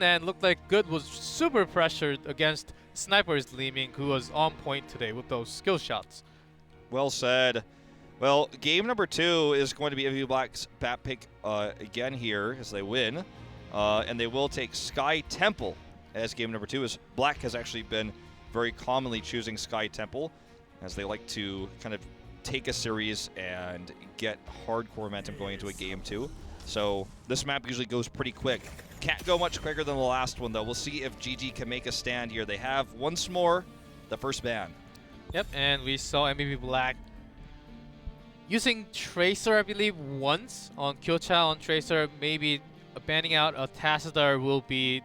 in and looked like Good was super pressured against Sniper's Leeming, who was on point today with those skill shots. Well said. Well, game number 2 is going to be MVP Black's bat pick again here as they win. And they will take Sky Temple as game number 2, as Black has actually been very commonly choosing Sky Temple, as they like to kind of take a series and get hardcore momentum going into a game 2. So this map usually goes pretty quick. Can't go much quicker than the last one, though. We'll see if GG can make a stand here. They have once more the first ban. Yep, and we saw MVP Black using Tracer, I believe, once on Kyocha on Tracer. Maybe banning out a Tassadar will be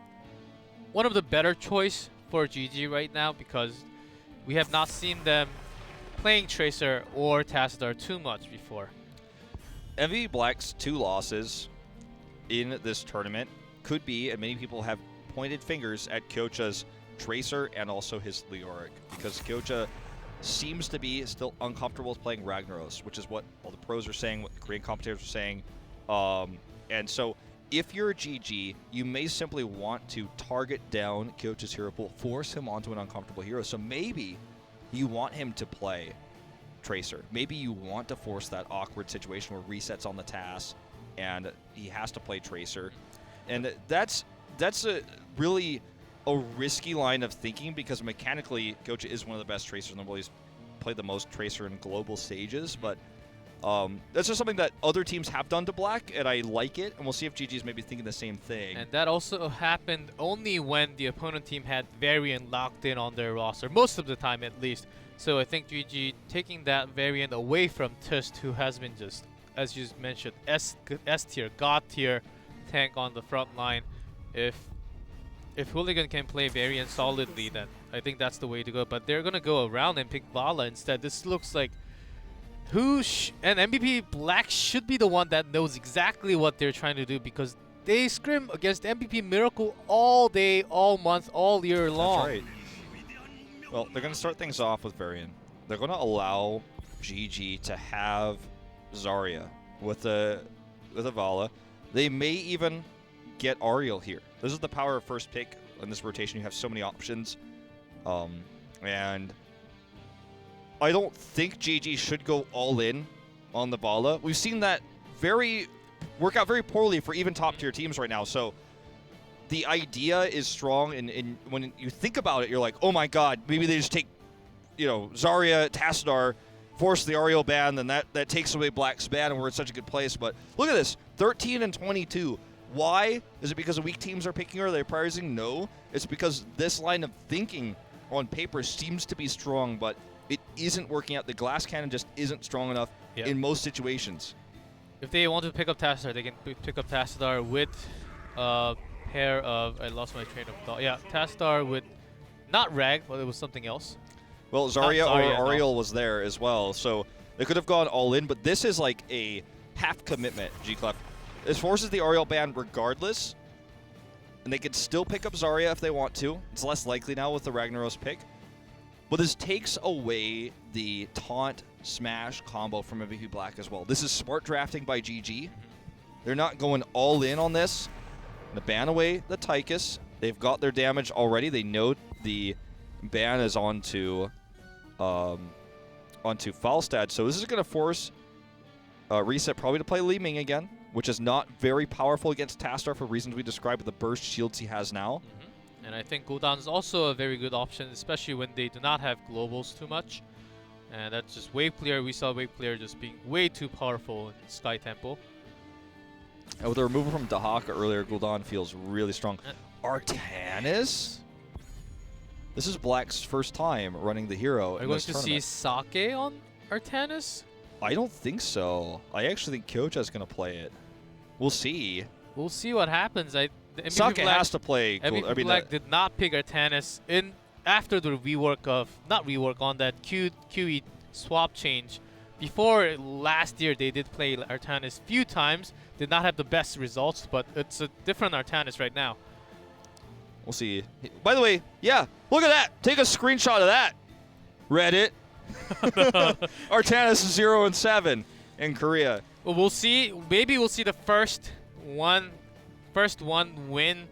one of the better choice for GG right now, because we have not seen them playing Tracer or Tassadar too much before. MVP Black's 2 losses in this tournament could be, and many people have pointed fingers at Kyocha's Tracer and also his Leoric, because Kyocha seems to be still uncomfortable with playing Ragnaros, which is what all the pros are saying, what the Korean commentators are saying. And so if you're a GG, you may simply want to target down Kyocha's hero pool, force him onto an uncomfortable hero. So maybe you want him to play Tracer. Maybe you want to force that awkward situation where resets on the TAS and he has to play Tracer. And that's a really a risky line of thinking, because mechanically Kyocha is one of the best Tracers in the world. He's played the most Tracer in global stages, but that's just something that other teams have done to Black, and I like it, and we'll see if GG's maybe thinking the same thing. And that also happened only when the opponent team had Variant locked in on their roster, most of the time at least. So I think GG taking that Variant away from Tust, who has been just, as you mentioned, S tier, God tier tank on the front line. If Hooligan can play Variant solidly, then I think that's the way to go. But they're gonna go around and pick Vala instead. This looks like and MVP Black should be the one that knows exactly what they're trying to do, because they scrim against MVP Miracle all day, all month, all year long. That's right. Well, they're going to start things off with Varian. They're going to allow GG to have Zarya with a Vala. They may even get Ariel here. This is the power of first pick in this rotation. You have so many options. And I don't think GG should go all in on the Vala. We've seen that work out very poorly for even top tier teams right now. So the idea is strong, and when you think about it, you're like, oh my god, maybe they just take, Zarya, Tassadar, force the Ariel ban, then that takes away Black's ban, and we're in such a good place. But look at this, 13 and 22. Why? Is it because the weak teams are picking her? They're prioritizing? No. It's because this line of thinking on paper seems to be strong, but it isn't working out. The glass cannon just isn't strong enough in most situations. If they want to pick up Tassadar, they can pick up Tassadar with pair of, I lost my train of thought. Yeah, Tassadar with not Rag, but it was something else. Well, Zarya or Ariel was there as well, so they could have gone all in, but this is like a half commitment, G-Clef. This forces the Ariel ban regardless, and they could still pick up Zarya if they want to. It's less likely now with the Ragnaros pick. But this takes away the taunt smash combo from MVP Black as well. This is smart drafting by GG. They're not going all in on this. To ban away the Tychus. They've got their damage already. They know the ban is onto Falstad. So this is going to force Reset probably to play Leeming again, which is not very powerful against Tassadar for reasons we described with the burst shields he has now. And I think Gul'dan is also a very good option, especially when they do not have globals too much. And that's just Wave Clear. We saw Wave Clear just being way too powerful in Sky Temple. And with the removal from Dahaka earlier, Gul'dan feels really strong. Artanis? This is Black's first time running the hero in this tournament. Are we going to see Sake on Artanis? I don't think so. I actually think Kyocha's going to play it. We'll see. We'll see what happens. Sake has to play. MVP Black did not pick Artanis after the rework on that QE swap change. Before last year, they did play Artanis few times. Did not have the best results, but it's a different Artanis right now. We'll see. By the way, yeah, look at that. Take a screenshot of that, Reddit. Artanis 0-7 in Korea. Well, we'll see. Maybe we'll see the first one win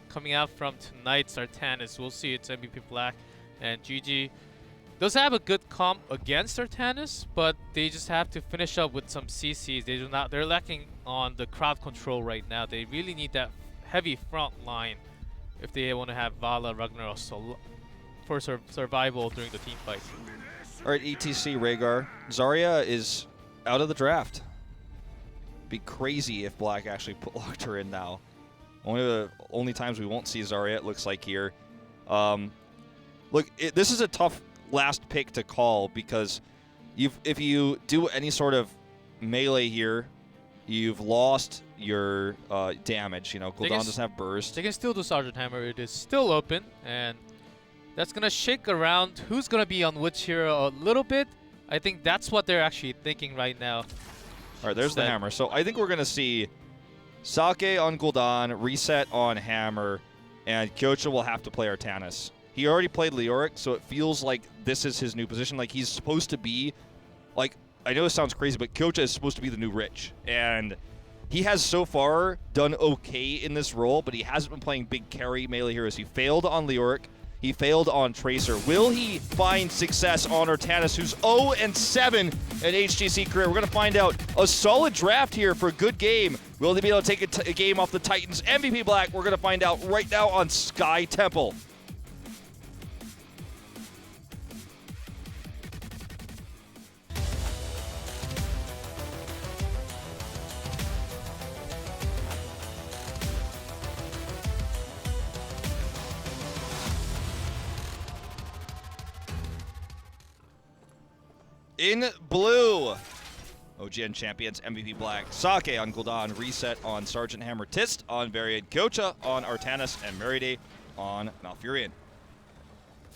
coming out from tonight's Artanis. We'll see. It's MVP Black, and GG does have a good comp against Artanis, but they just have to finish up with some CCs. They're lacking on the crowd control right now. They really need that heavy front line if they want to have Vala, Ragnaros for survival during the team fight. All right, ETC Rhaegar. Zarya is out of the draft. Be crazy if Black actually locked her in now. Only times we won't see Zarya, it looks like here. Look, this is a tough last pick to call because if you do any sort of melee here, you've lost your damage. You know, Gul'dan doesn't have burst. They can still do Sergeant Hammer. It is still open, and that's gonna shake around who's gonna be on which hero a little bit. I think that's what they're actually thinking right now. All right, there's the hammer. So I think we're going to see Sake on Gul'dan, Reset on Hammer, and Kyocha will have to play Artanis. He already played Leoric, so it feels like this is his new position. Like, he's supposed to be, like, I know this sounds crazy, but Kyocha is supposed to be the new Rich. And he has so far done okay in this role, but he hasn't been playing big carry melee heroes. He failed on Leoric. He failed on Tracer. Will he find success on Artanis, who's 0-7 in HGC career? We're going to find out. A solid draft here for a good game. Will they be able to take a game off the Titans? MVP Black, we're going to find out right now on Sky Temple. In blue, OGN Champions, MVP Black, Sake on Gul'dan, Reset on Sergeant Hammer, Tist on Variant, Kyocha on Artanis, and Meride on Malfurion.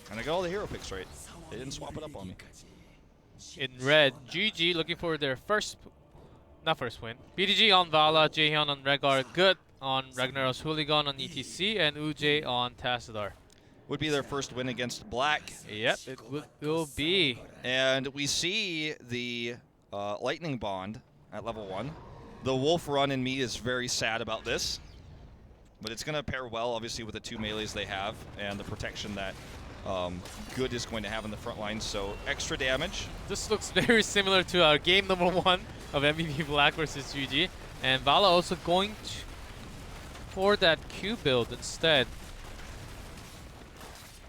And I got all the hero picks right. They didn't swap it up on me. In red, GG looking for their not first win. BDG on Vala, Jaehyun on Rhaegar, Good on Ragnaros, Hooligan on ETC, and Uj on Tassadar. Would be their first win against Black. Yep, it will be. And we see the Lightning Bond at level 1. The Wolf Run in me is very sad about this. But it's going to pair well, obviously, with the 2 melees they have and the protection that Good is going to have in the front line. So extra damage. This looks very similar to our game number 1 of MVP Black versus GG. And Vala also going for that Q build instead.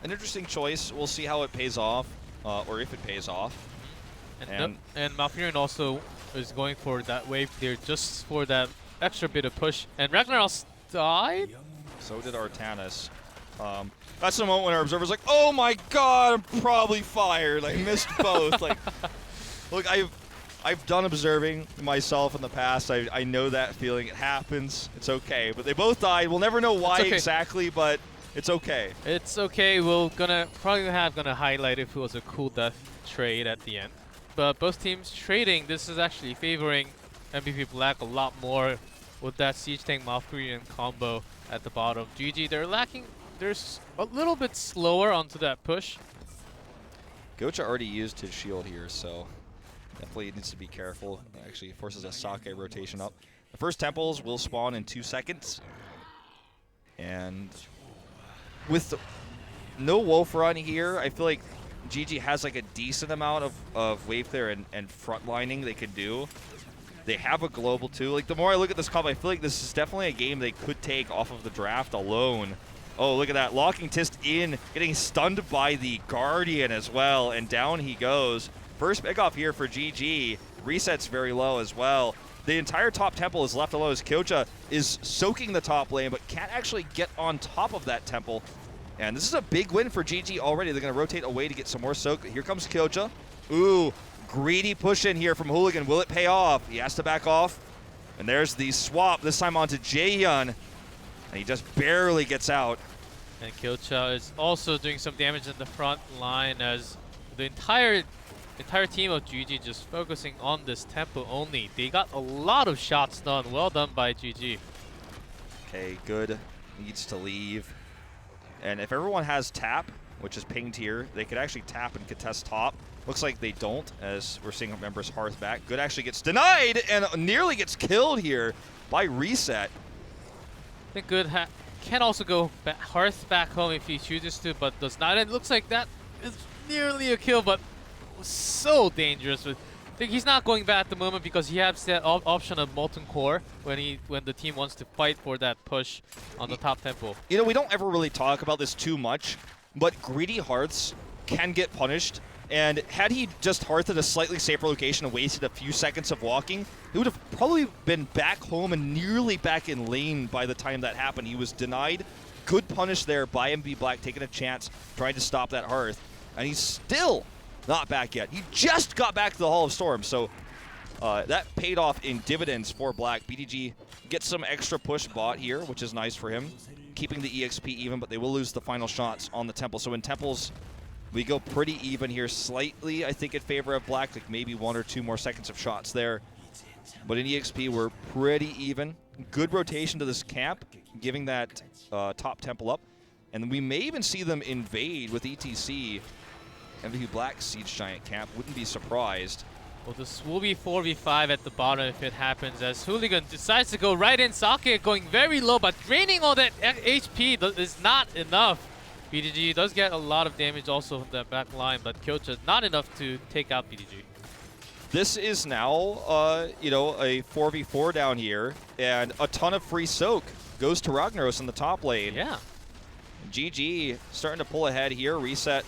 An interesting choice. We'll see how it pays off, or if it pays off. And Malfurion also is going for that wave clear just for that extra bit of push. And Ragnaros died? So did Artanis. That's the moment when our observer's like, oh my god, I'm probably fired. I missed both. Like, look, I've done observing myself in the past. I know that feeling. It happens. It's okay. But they both died. We'll never know why exactly, but it's okay. It's okay. We're gonna highlight if it was a cool death trade at the end. But both teams trading, this is actually favoring MVP Black a lot more with that Siege Tank Malfurion combo at the bottom. GG, they're lacking. They're a little bit slower onto that push. Gocha already used his shield here, so definitely needs to be careful. Actually forces a Sake rotation up. The first temples will spawn in 2 seconds. And with no Wolf Run here, I feel like GG has like a decent amount of wave clear and front lining they could do. They have a global too. Like, the more I look at this comp, I feel like this is definitely a game they could take off of the draft alone. Oh, look at that. Locking Tist in, getting stunned by the Guardian as well, and down he goes. First pick off here for GG. Resets very low as well. The entire top temple is left alone as Kyocha is soaking the top lane, but can't actually get on top of that temple. And this is a big win for GG already. They're going to rotate away to get some more soak. Here comes Kyocha. Ooh, greedy push in here from Hooligan. Will it pay off? He has to back off. And there's the swap, this time onto Jaehyun. And he just barely gets out. And Kyocha is also doing some damage in the front line as the entire team of GG just focusing on this tempo only. They got a lot of shots done. Well done by GG. Okay, Good needs to leave. And if everyone has tap, which is pinged here, they could actually tap and contest top. Looks like they don't, as we're seeing members Hearth back. Good actually gets denied and nearly gets killed here by Reset. I think Good can also go Hearth back home if he chooses to, but does not. And it looks like that is nearly a kill, but so dangerous. I think he's not going back at the moment because he has that option of Molten Core when the team wants to fight for that push on the top tempo. You know, we don't ever really talk about this too much, but greedy Hearths can get punished. And had he just Hearthed at a slightly safer location and wasted a few seconds of walking, he would have probably been back home and nearly back in lane by the time that happened. He was denied. Good punish there by MV Black, taking a chance, trying to stop that Hearth. And he's still not back yet. He just got back to the Hall of Storms, so that paid off in dividends for Black. BDG gets some extra push bot here, which is nice for him, keeping the EXP even, but they will lose the final shots on the Temple. So in Temples, we go pretty even here, slightly, I think, in favor of Black, like maybe 1 or 2 more seconds of shots there. But in EXP, we're pretty even. Good rotation to this camp, giving that top Temple up. And we may even see them invade with ETC. MVP Black Siege Giant camp, wouldn't be surprised. Well, this will be 4v5 at the bottom if it happens, as Hooligan decides to go right in. Sake going very low, but draining all that HP is not enough. BDG does get a lot of damage also from that back line, but Kyocha not enough to take out BDG. This is now, you know, a 4v4 down here, and a ton of free soak goes to Ragnaros in the top lane. Yeah. GG starting to pull ahead here. Reset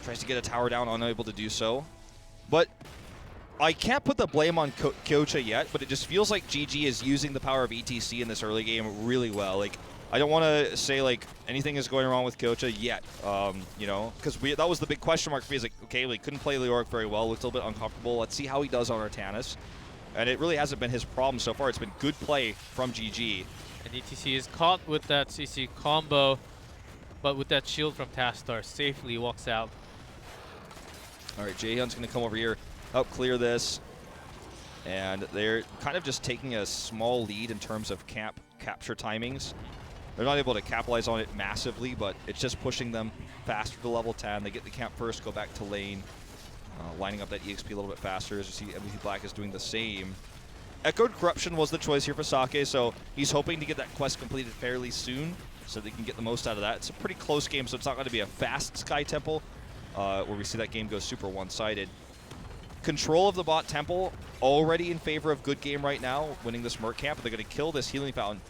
tries to get a tower down, unable to do so. But I can't put the blame on Kyocha yet, but it just feels like GG is using the power of ETC in this early game really well. Like, I don't want to say like anything is going wrong with Kyocha yet, you know, because that was the big question mark for me. Is like, okay, we couldn't play Leoric very well, looked a little bit uncomfortable. Let's see how he does on Artanis. And it really hasn't been his problem so far. It's been good play from GG. And ETC is caught with that CC combo, but with that shield from Tastar, safely walks out. All right, Jaehyun's going to come over here, help clear this. And they're kind of just taking a small lead in terms of camp capture timings. They're not able to capitalize on it massively, but it's just pushing them faster to level 10. They get the camp first, go back to lane, lining up that EXP a little bit faster. As you see, MVP Black is doing the same. Echoed Corruption was the choice here for Sake, so he's hoping to get that quest completed fairly soon so they can get the most out of that. It's a pretty close game, so it's not going to be a fast Sky Temple, where we see that game go super one-sided. Control of the bot Temple, already in favor of good game right now, winning this Merc camp. They're going to kill this healing fountain.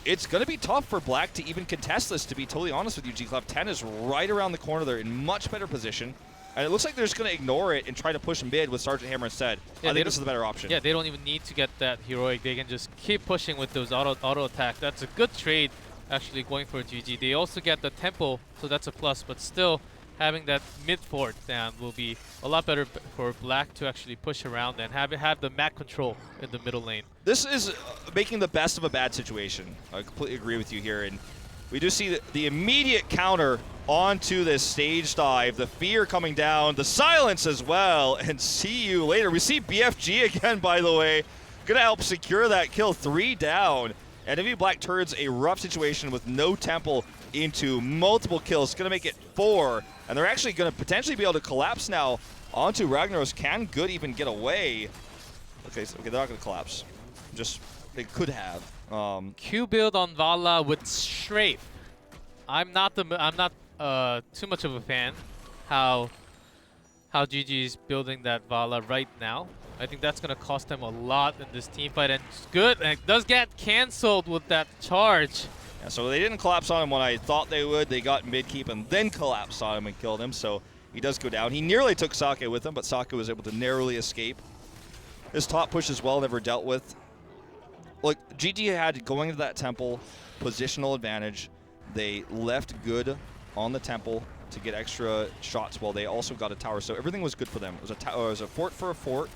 It's going to be tough for Black to even contest this, to be totally honest with you, G-Clef. 10 is right around the corner. They're in much better position. And it looks like they're just going to ignore it and try to push mid with Sergeant Hammer instead. Yeah, I think this is the better option. Yeah, they don't even need to get that heroic. They can just keep pushing with those auto attack. That's a good trade, actually, going for GG. They also get the tempo, so that's a plus. But still, having that mid fort down will be a lot better for Black to actually push around and have the map control in the middle lane. This is making the best of a bad situation. I completely agree with you here. And we do see the immediate counter onto this stage dive, the fear coming down, the silence as well, and see you later. We see BFG again, by the way, gonna help secure that kill. 3 down. And MV Black turns a rough situation with no temple into multiple kills. It's gonna make it 4. And they're actually gonna potentially be able to collapse now onto Ragnaros. Can Good even get away? Okay, they're not gonna collapse. Just, they could have. Q build on Vala with Strafe. I'm not too much of a fan how GG is building that Vala right now. I think that's gonna cost them a lot in this team fight, and it's good. And it does get cancelled with that charge. Yeah, so they didn't collapse on him when I thought they would. They got mid keep and then collapsed on him and killed him. So he does go down. He nearly took Sake with him, but Sake was able to narrowly escape. His top push as well, never dealt with. Look, GG had going into that temple positional advantage. They left Good on the temple to get extra shots while they also got a tower. So everything was good for them. It was a fort for a fort,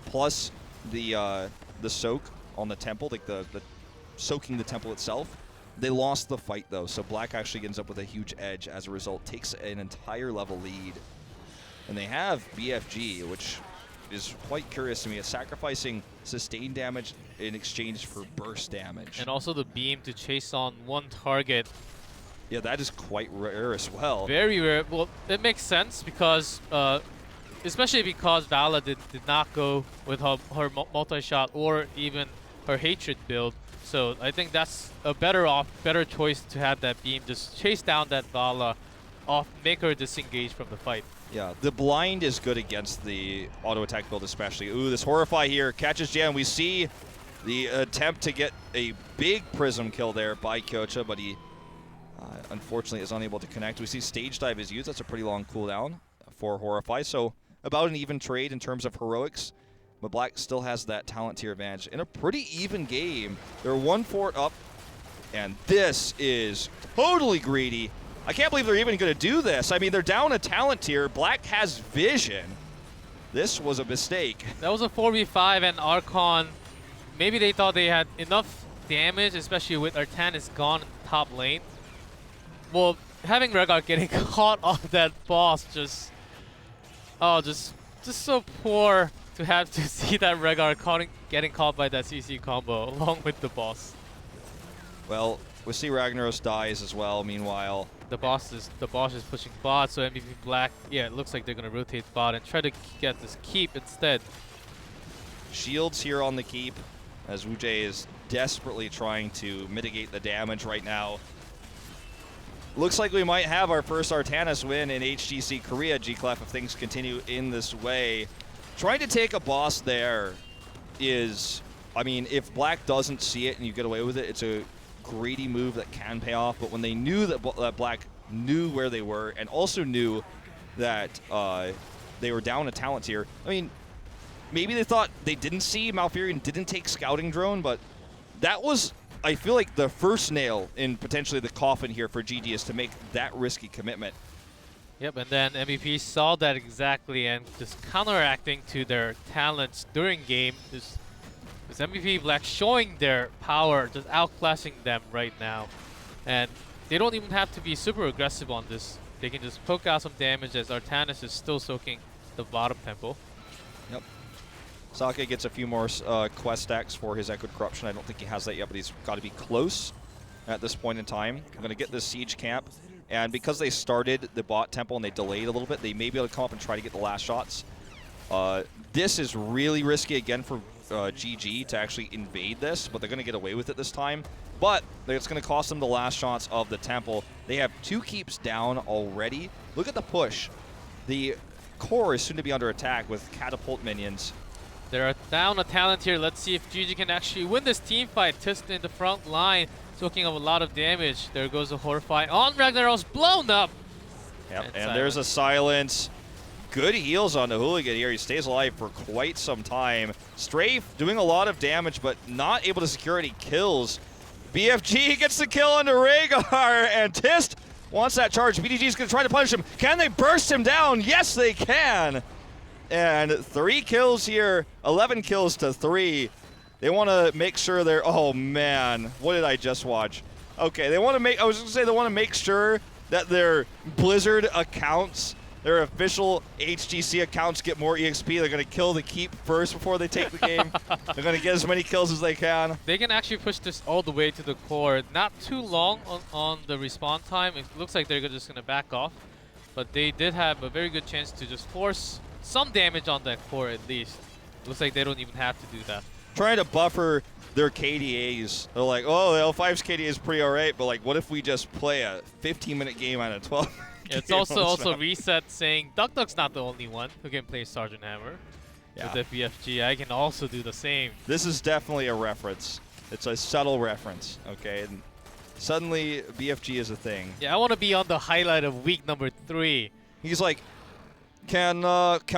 plus the soak on the temple, like the soaking the temple itself. They lost the fight though, so Black actually ends up with a huge edge as a result, takes an entire level lead. And they have BFG, which is quite curious to me. It's sacrificing sustained damage in exchange for burst damage. And also the beam to chase on one target. Yeah, that is quite rare as well. Very rare. Well, it makes sense because, especially because Vala did not go with her multi-shot or even her Hatred build. So I think that's a better choice to have that beam just chase down that Vala, make her disengage from the fight. Yeah, the blind is good against the auto attack build especially. Ooh, this Horrify here catches Jan. We see the attempt to get a big Prism kill there by Kyocha, but he unfortunately is unable to connect. We see Stage Dive is used. That's a pretty long cooldown for Horrify. So about an even trade in terms of heroics, but Black still has that talent tier advantage. In a pretty even game, they're 1-4 up, and this is totally greedy. I can't believe they're even going to do this. I mean, they're down a talent tier. Black has vision. This was a mistake. That was a 4v5, and Archon, maybe they thought they had enough damage, especially with Artanis gone top lane. Well, having Rehgar getting caught off that boss just so poor to have to see that Rehgar getting caught by that CC combo along with the boss. Well, we see Ragnaros dies as well, meanwhile. The boss is pushing bot, so MVP Black, yeah, it looks like they're gonna rotate bot and try to get this keep instead. Shields here on the keep, as Wujay is desperately trying to mitigate the damage right now. Looks like we might have our first Artanis win in HGC Korea, G-Clef, if things continue in this way. Trying to take a boss there is, I mean, if Black doesn't see it and you get away with it, it's a greedy move that can pay off. But when they knew that Black knew where they were and also knew that they were down a talent tier, I mean, maybe they thought they didn't see Malfurion didn't take scouting drone, but that was, I feel like, the first nail in potentially the coffin here for GG is to make that risky commitment. Yep, and then MVP saw that exactly and just counteracting to their talents during game. This MVP Black showing their power, just outclassing them right now. And they don't even have to be super aggressive on this. They can just poke out some damage as Artanis is still soaking the bottom temple. Yep. Sake gets a few more quest stacks for his Echoed Corruption. I don't think he has that yet, but he's got to be close at this point in time. I'm going to get this siege camp. And because they started the bot temple and they delayed a little bit, they may be able to come up and try to get the last shots. This is really risky again for GG to actually invade this, but they're going to get away with it this time. But it's going to cost them the last shots of the temple. They have 2 keeps down already. Look at the push. The core is soon to be under attack with catapult minions. They're down a talent here. Let's see if GG can actually win this team fight. Tist in the front line, soaking up a lot of damage. There goes the Horrify on Ragnaros, blown up. Yep, and there's a silence. Good heals on the Hooligan here. He stays alive for quite some time. Strafe doing a lot of damage, but not able to secure any kills. BFG gets the kill onto Rehgar, and Tist wants that charge. BDG's going to try to punish him. Can they burst him down? Yes, they can. And 3 kills here, 11 kills to 3. They want to make sure they're, oh man, what did I just watch? Okay, they want to make, I was going to say they want to make sure that their Blizzard accounts, their official HGC accounts get more EXP. They're going to kill the keep first before they take the game. They're going to get as many kills as they can. They can actually push this all the way to the core. Not too long on the respawn time. It looks like they're just going to back off. But they did have a very good chance to just force some damage on that core at least. Looks like they don't even have to do that. Trying to buffer their KDAs. They're like, oh, the L5's KDA is pretty alright, but like, what if we just play a 15-minute game out of 12? It's also Reset saying Duck's not the only one who can play Sergeant Hammer. Yeah. With the BFG, I can also do the same. This is definitely a reference. It's a subtle reference, okay? And suddenly, BFG is a thing. Yeah, I want to be on the highlight of week number 3. He's like, can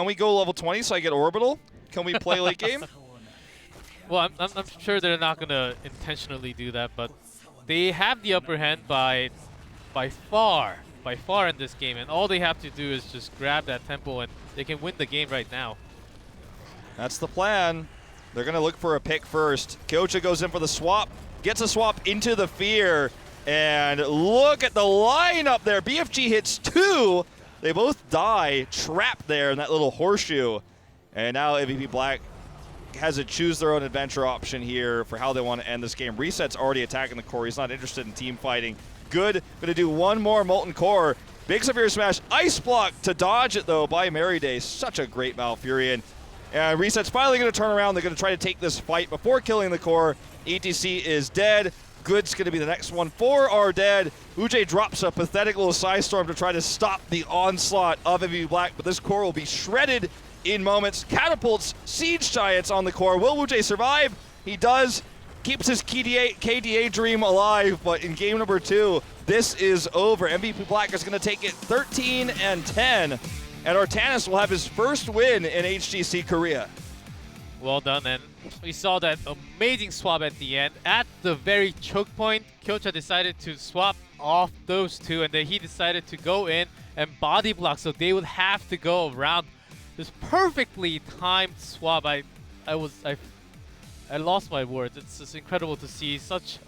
we go level 20 so I get Orbital? Can we play late game? Well, I'm sure they're not going to intentionally do that, but they have the upper hand by far in this game, and all they have to do is just grab that tempo and they can win the game right now. That's the plan. They're going to look for a pick first. Kyocha goes in for the swap, gets a swap into the Fear, and look at the lineup there. BFG hits 2. They both die, trapped there in that little horseshoe. And now MVP Black has a choose their own adventure option here for how they want to end this game. Reset's already attacking the core. He's not interested in team fighting. Good. Going to do one more Molten Core. Big Severe Smash. Ice Block to dodge it, though, by Merryday. Such a great Malfurion. And Reset's finally going to turn around. They're going to try to take this fight before killing the core. ETC is dead. Good's going to be the next one for our dead. Uj drops a pathetic little side storm to try to stop the onslaught of MVP Black, but this core will be shredded in moments. Catapults Siege Giants on the core. Will Uj survive? He does. Keeps his KDA dream alive, but in game number 2, this is over. MVP Black is going to take it 13-10, and Artanis will have his first win in HGC Korea. Well done, and we saw that amazing swap at the end. At the very choke point, Kyocha decided to swap off those two, and then he decided to go in and body block, so they would have to go around this perfectly timed swap. I lost my words. It's just incredible to see such